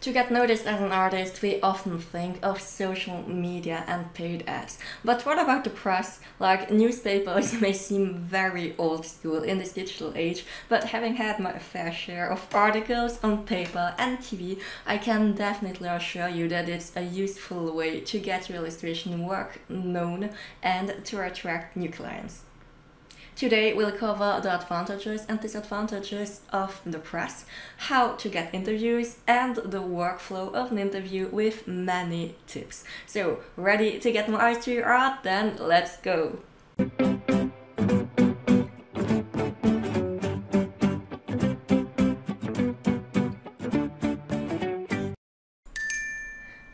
To get noticed as an artist, we often think of social media and paid ads. But what about the press? Like, newspapers may seem very old school in this digital age, but having had my fair share of articles on paper and TV, I can definitely assure you that it's a useful way to get your illustration work known and to attract new clients. Today we'll cover the advantages and disadvantages of the press, how to get interviews, and the workflow of an interview with many tips. So, ready to get more eyes to your art? Then let's go!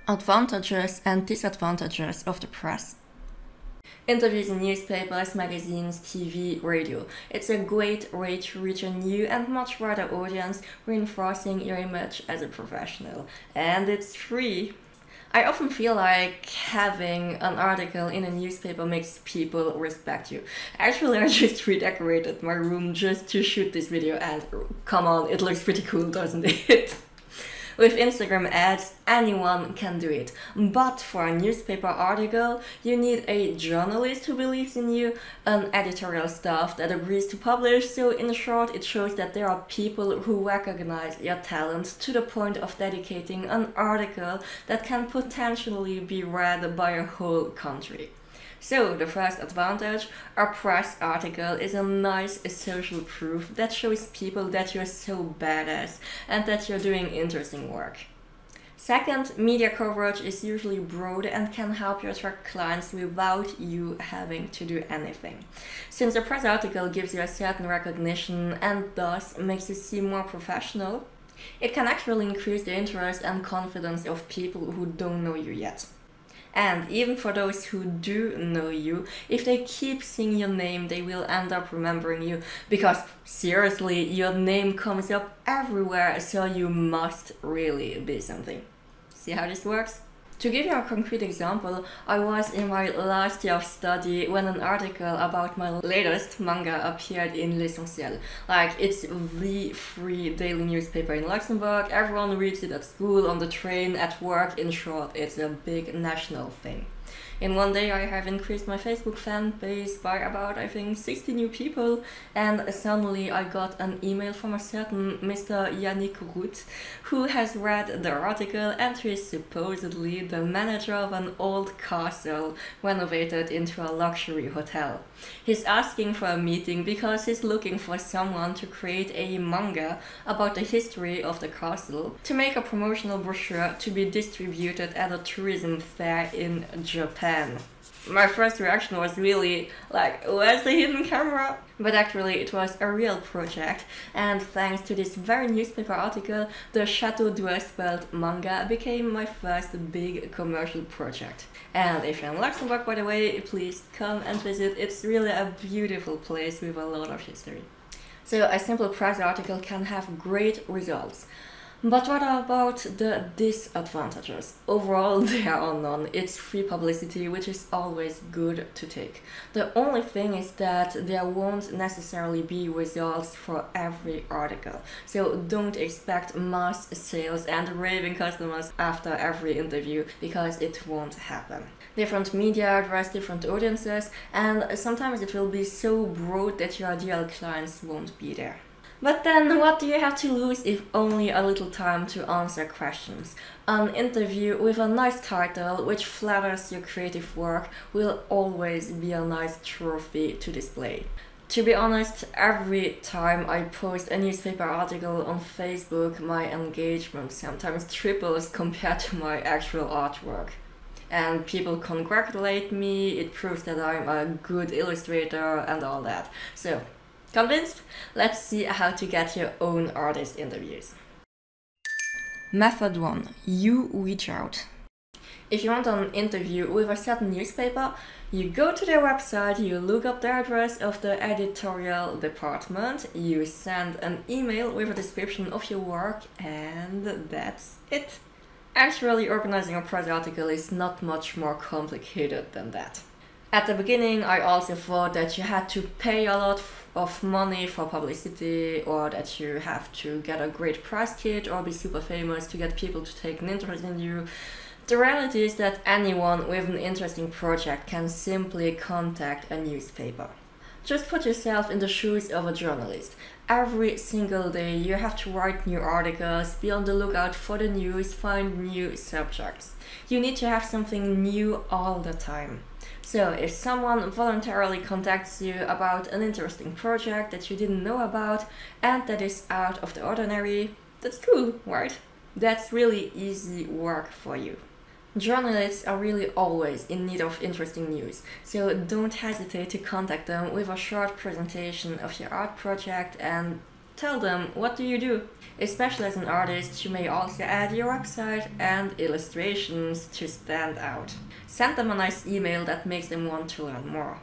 Advantages and disadvantages of the press. Interviews in newspapers, magazines, TV, radio. It's a great way to reach a new and much wider audience, reinforcing your image as a professional. And it's free! I often feel like having an article in a newspaper makes people respect you. Actually, I just redecorated my room just to shoot this video, and come on, it looks pretty cool, doesn't it? With Instagram ads, anyone can do it. But for a newspaper article, you need a journalist who believes in you, an editorial staff that agrees to publish, so in short, it shows that there are people who recognize your talent to the point of dedicating an article that can potentially be read by a whole country. So, the first advantage, a press article is a nice social proof that shows people that you're so badass and that you're doing interesting work. Second, media coverage is usually broad and can help you attract clients without you having to do anything. Since a press article gives you a certain recognition and thus makes you seem more professional, it can actually increase the interest and confidence of people who don't know you yet. And even for those who do know you, if they keep seeing your name, they will end up remembering you, because seriously, your name comes up everywhere, so you must really be something. See how this works? To give you a concrete example, I was in my last year of study when an article about my latest manga appeared in L'Essentiel. Like, it's the free daily newspaper in Luxembourg, everyone reads it at school, on the train, at work, in short, it's a big national thing. In one day I have increased my Facebook fan base by about, I think, 60 new people, and suddenly I got an email from a certain Mr. Yannick Root, who has read the article and who is supposedly the manager of an old castle renovated into a luxury hotel. He's asking for a meeting because he's looking for someone to create a manga about the history of the castle to make a promotional brochure to be distributed at a tourism fair in Japan. My first reaction was really like, where's the hidden camera? But actually it was a real project, and thanks to this very newspaper article, the Chateau d'Espelt manga became my first big commercial project. And if you're in Luxembourg, by the way, please come and visit. It's really a beautiful place with a lot of history. So a simple press article can have great results. But what about the disadvantages? Overall, there are none. It's free publicity, which is always good to take. The only thing is that there won't necessarily be results for every article. So don't expect mass sales and raving customers after every interview, because it won't happen. Different media address different audiences, and sometimes it will be so broad that your ideal clients won't be there. But then, what do you have to lose if only a little time to answer questions? An interview with a nice title which flatters your creative work will always be a nice trophy to display. To be honest, every time I post a newspaper article on Facebook, my engagement sometimes triples compared to my actual artwork. And people congratulate me, it proves that I'm a good illustrator and all that. So, convinced? Let's see how to get your own artist interviews. Method 1. You reach out. If you want an interview with a certain newspaper, you go to their website, you look up the address of the editorial department, you send an email with a description of your work, and that's it. Actually, organizing a press article is not much more complicated than that. At the beginning, I also thought that you had to pay a lot of money for publicity, or that you have to get a great press kit or be super famous to get people to take an interest in you. The reality is that anyone with an interesting project can simply contact a newspaper. Just put yourself in the shoes of a journalist. Every single day you have to write new articles, be on the lookout for the news, find new subjects. You need to have something new all the time. So if someone voluntarily contacts you about an interesting project that you didn't know about and that is out of the ordinary, that's cool, right? That's really easy work for you. Journalists are really always in need of interesting news, so don't hesitate to contact them with a short presentation of your art project and tell them what do you do. Especially as an artist, you may also add your website and illustrations to stand out. Send them a nice email that makes them want to learn more.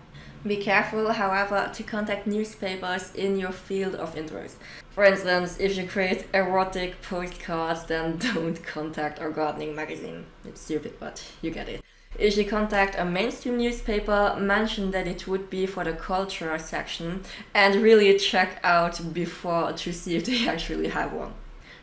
Be careful, however, to contact newspapers in your field of interest. For instance, if you create erotic postcards, then don't contact a gardening magazine. It's stupid, but you get it. If you contact a mainstream newspaper, mention that it would be for the culture section and really check out before to see if they actually have one.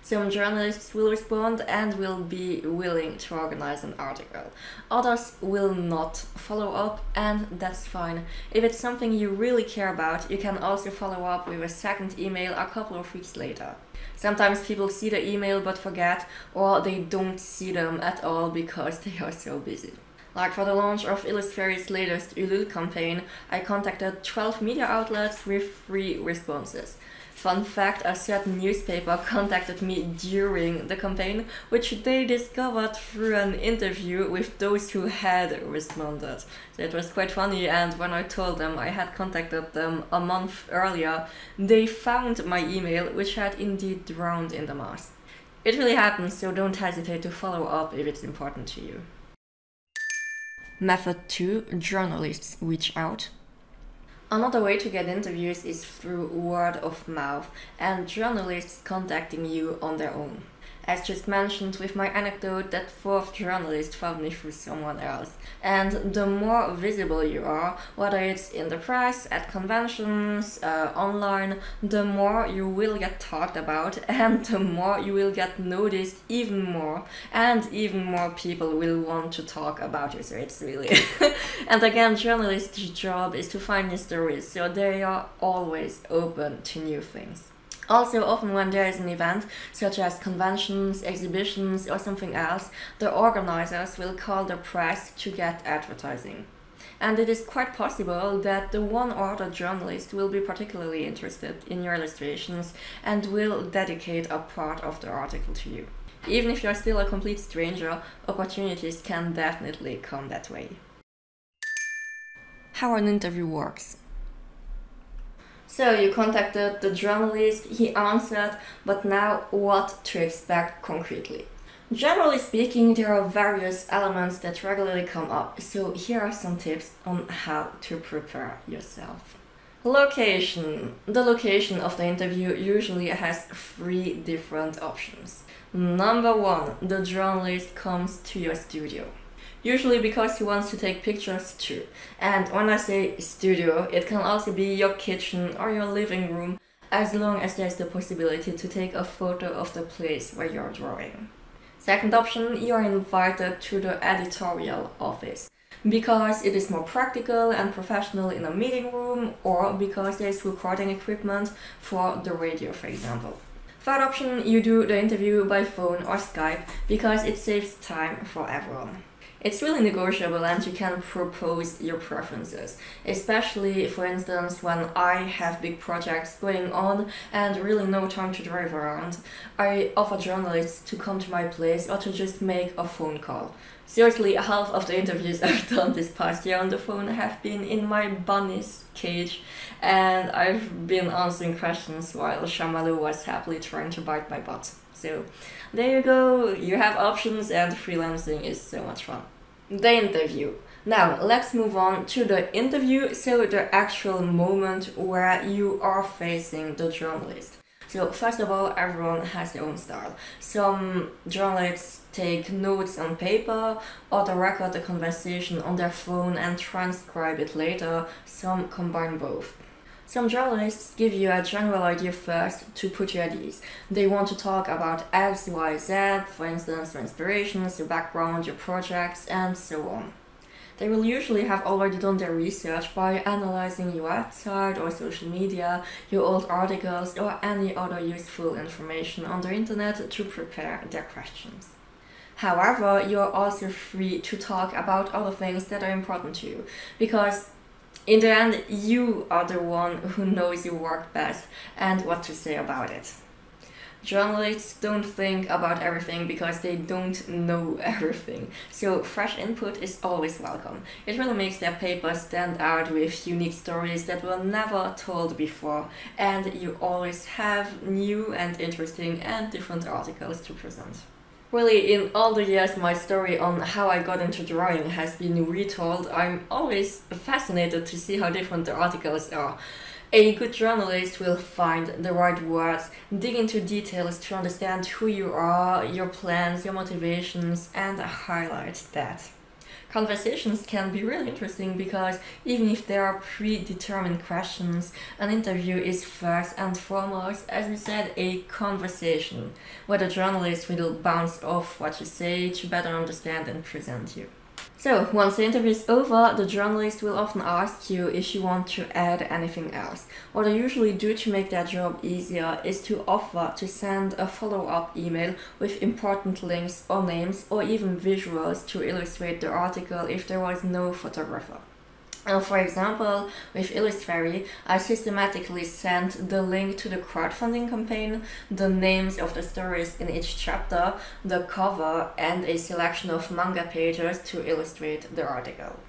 Some journalists will respond and will be willing to organize an article. Others will not follow up, and that's fine. If it's something you really care about, you can also follow up with a second email a couple of weeks later. Sometimes people see the email but forget, or they don't see them at all because they are so busy. Like for the launch of Illustrator's latest Ulul campaign, I contacted 12 media outlets with 3 responses. Fun fact, a certain newspaper contacted me during the campaign, which they discovered through an interview with those who had responded. So it was quite funny, and when I told them I had contacted them a month earlier, they found my email, which had indeed drowned in the mass. It really happens, so don't hesitate to follow up if it's important to you. Method 2. Journalists reach out. Another way to get interviews is through word of mouth and journalists contacting you on their own. As just mentioned with my anecdote, that 4th journalist found me through someone else. And the more visible you are, whether it's in the press, at conventions, online, the more you will get talked about and the more you will get noticed even more, and even more people will want to talk about you, so it's really... And again, journalists' job is to find new stories, so they are always open to new things. Also, often when there is an event, such as conventions, exhibitions or something else, the organizers will call the press to get advertising. And it is quite possible that the one or other journalist will be particularly interested in your illustrations and will dedicate a part of the article to you. Even if you are still a complete stranger, opportunities can definitely come that way. How an interview works. So you contacted the journalist, he answered, but now what to expect concretely? Generally speaking, there are various elements that regularly come up, so here are some tips on how to prepare yourself. Location. The location of the interview usually has 3 different options. Number 1, the journalist comes to your studio. Usually because he wants to take pictures too. And when I say studio, it can also be your kitchen or your living room, as long as there's the possibility to take a photo of the place where you're drawing. Second option, you're invited to the editorial office, because it is more practical and professional in a meeting room, or because there's recording equipment for the radio, for example. Third option, you do the interview by phone or Skype, because it saves time for everyone. It's really negotiable and you can propose your preferences, especially, for instance, when I have big projects going on and really no time to drive around. I offer journalists to come to my place or to just make a phone call. Seriously, half of the interviews I've done this past year on the phone have been in my bunny's cage, and I've been answering questions while Shamalu was happily trying to bite my butt. So there you go, you have options, and freelancing is so much fun. The interview. Now let's move on to the interview, so the actual moment where you are facing the journalist. So first of all, everyone has their own style. Some journalists take notes on paper, or they record the conversation on their phone and transcribe it later. Some combine both. Some journalists give you a general idea first to put you at ease. They want to talk about X, Y, Z, for instance, your inspirations, your background, your projects, and so on. They will usually have already done their research by analyzing your website or social media, your old articles, or any other useful information on the internet to prepare their questions. However, you are also free to talk about other things that are important to you, because in the end, you are the one who knows your work best and what to say about it. Journalists don't think about everything because they don't know everything, so fresh input is always welcome. It really makes their paper stand out with unique stories that were never told before, and you always have new and interesting and different articles to present. Really, in all the years my story on how I got into drawing has been retold, I'm always fascinated to see how different the articles are. A good journalist will find the right words, dig into details to understand who you are, your plans, your motivations, and highlight that. Conversations can be really interesting because even if there are predetermined questions, an interview is first and foremost, as we said, a conversation, where the journalist will bounce off what you say to better understand and present you. So, once the interview is over, the journalist will often ask you if you want to add anything else. What they usually do to make their job easier is to offer to send a follow-up email with important links or names or even visuals to illustrate the article if there was no photographer. For example, with Illustrator, I systematically sent the link to the crowdfunding campaign, the names of the stories in each chapter, the cover, and a selection of manga pages to illustrate the article.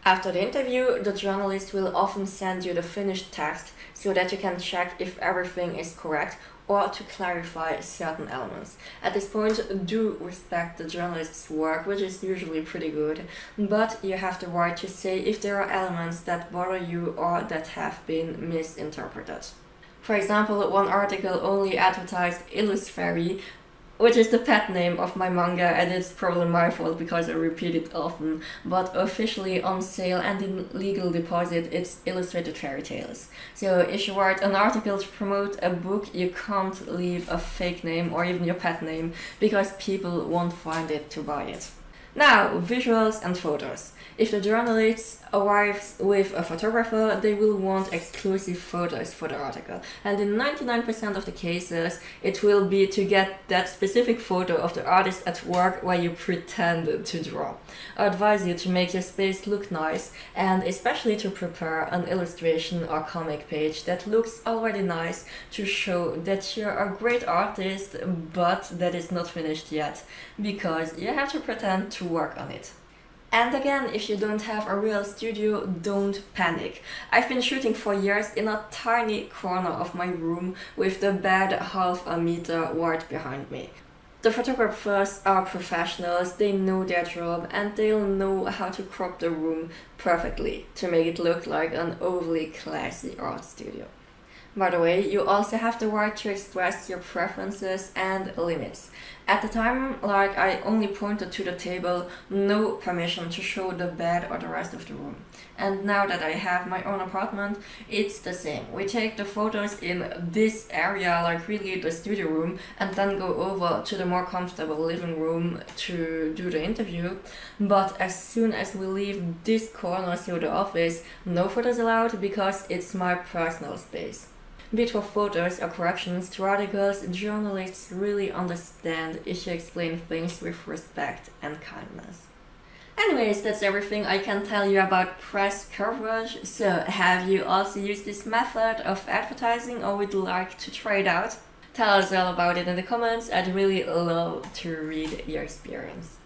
After the interview, the journalist will often send you the finished text so that you can check if everything is correct or to clarify certain elements. At this point, do respect the journalist's work, which is usually pretty good, but you have the right to say if there are elements that bother you or that have been misinterpreted. For example, one article only advertised Illustrator, which is the pet name of my manga, and it's probably my fault because I repeat it often, but officially on sale and in legal deposit it's Illustrated Fairy Tales. So if you write an article to promote a book, you can't leave a fake name or even your pet name, because people won't find it to buy it. Now, visuals and photos. If the journalist arrives with a photographer, they will want exclusive photos for the article. And in 99% of the cases, it will be to get that specific photo of the artist at work where you pretend to draw. I advise you to make your space look nice, and especially to prepare an illustration or comic page that looks already nice to show that you're a great artist, but that is not finished yet, because you have to pretend to work on it. And again, if you don't have a real studio, don't panic. I've been shooting for years in a tiny corner of my room with the bed half a meter wide behind me. The photographers are professionals, they know their job, and they'll know how to crop the room perfectly to make it look like an overly classy art studio. By the way, you also have the right to express your preferences and limits. At the time, I only pointed to the table, no permission to show the bed or the rest of the room. And now that I have my own apartment, it's the same. We take the photos in this area, really the studio room, and then go over to the more comfortable living room to do the interview. But as soon as we leave this corner, so the office, no photos allowed, because it's my personal space. Be it for photos or corrections to articles, journalists really understand if you explain things with respect and kindness. Anyways, that's everything I can tell you about press coverage. So, have you also used this method of advertising or would like to try it out? Tell us all about it in the comments. I'd really love to read your experience.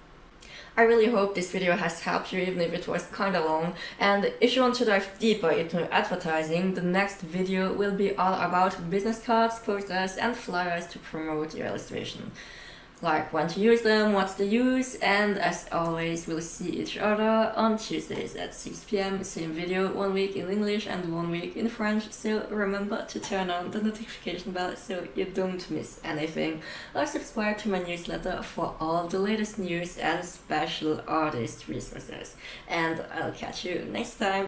I really hope this video has helped you, even if it was kinda long, and if you want to dive deeper into advertising, the next video will be all about business cards, posters and flyers to promote your illustration. like when to use them, what's the use, and as always, we'll see each other on Tuesdays at 6 p.m. Same video, 1 week in English and 1 week in French, so remember to turn on the notification bell so you don't miss anything, or subscribe to my newsletter for all the latest news and special artist resources. And I'll catch you next time.